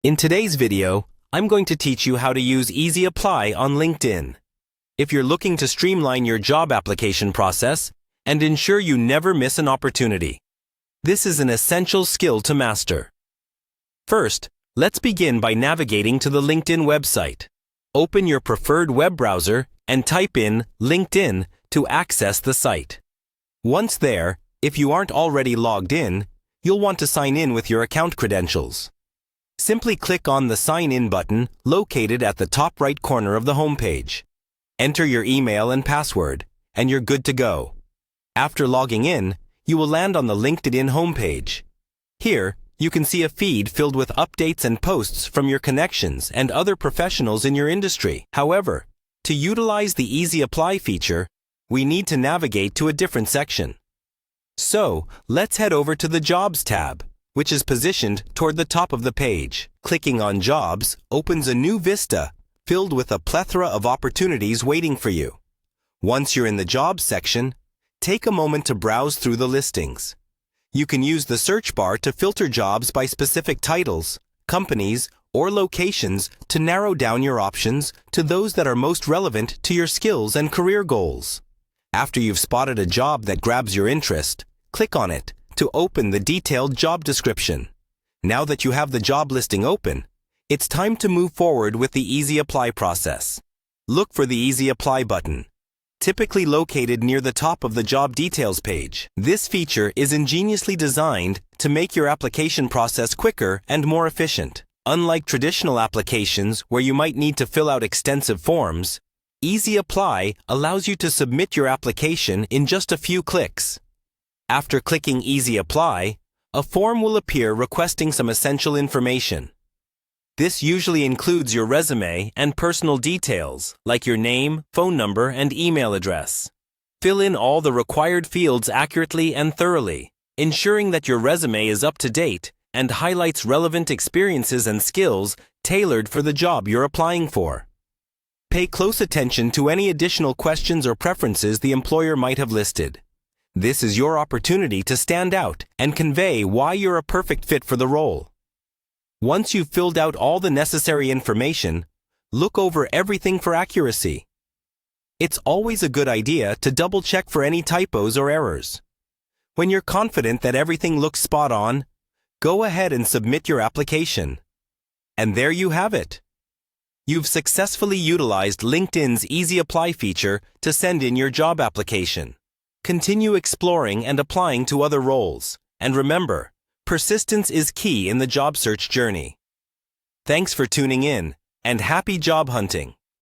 In today's video, I'm going to teach you how to use Easy Apply on LinkedIn. If you're looking to streamline your job application process and ensure you never miss an opportunity, this is an essential skill to master. First, let's begin by navigating to the LinkedIn website. Open your preferred web browser and type in LinkedIn to access the site. Once there, if you aren't already logged in, you'll want to sign in with your account credentials. Simply click on the Sign In button located at the top right corner of the homepage. Enter your email and password, and you're good to go. After logging in, you will land on the LinkedIn homepage. Here, you can see a feed filled with updates and posts from your connections and other professionals in your industry. However, to utilize the Easy Apply feature, we need to navigate to a different section. So, let's head over to the Jobs tab, which is positioned toward the top of the page. Clicking on Jobs opens a new vista filled with a plethora of opportunities waiting for you. Once you're in the Jobs section, take a moment to browse through the listings. You can use the search bar to filter jobs by specific titles, companies, or locations to narrow down your options to those that are most relevant to your skills and career goals. After you've spotted a job that grabs your interest, click on it to open the detailed job description. Now that you have the job listing open, it's time to move forward with the Easy Apply process. Look for the Easy Apply button, typically located near the top of the job details page. This feature is ingeniously designed to make your application process quicker and more efficient. Unlike traditional applications where you might need to fill out extensive forms, Easy Apply allows you to submit your application in just a few clicks. After clicking Easy Apply, a form will appear requesting some essential information. This usually includes your resume and personal details, like your name, phone number, and email address. Fill in all the required fields accurately and thoroughly, ensuring that your resume is up to date and highlights relevant experiences and skills tailored for the job you're applying for. Pay close attention to any additional questions or preferences the employer might have listed. This is your opportunity to stand out and convey why you're a perfect fit for the role. Once you've filled out all the necessary information, look over everything for accuracy. It's always a good idea to double-check for any typos or errors. When you're confident that everything looks spot on, go ahead and submit your application. And there you have it. You've successfully utilized LinkedIn's Easy Apply feature to send in your job application. Continue exploring and applying to other roles. And remember, persistence is key in the job search journey. Thanks for tuning in, and happy job hunting!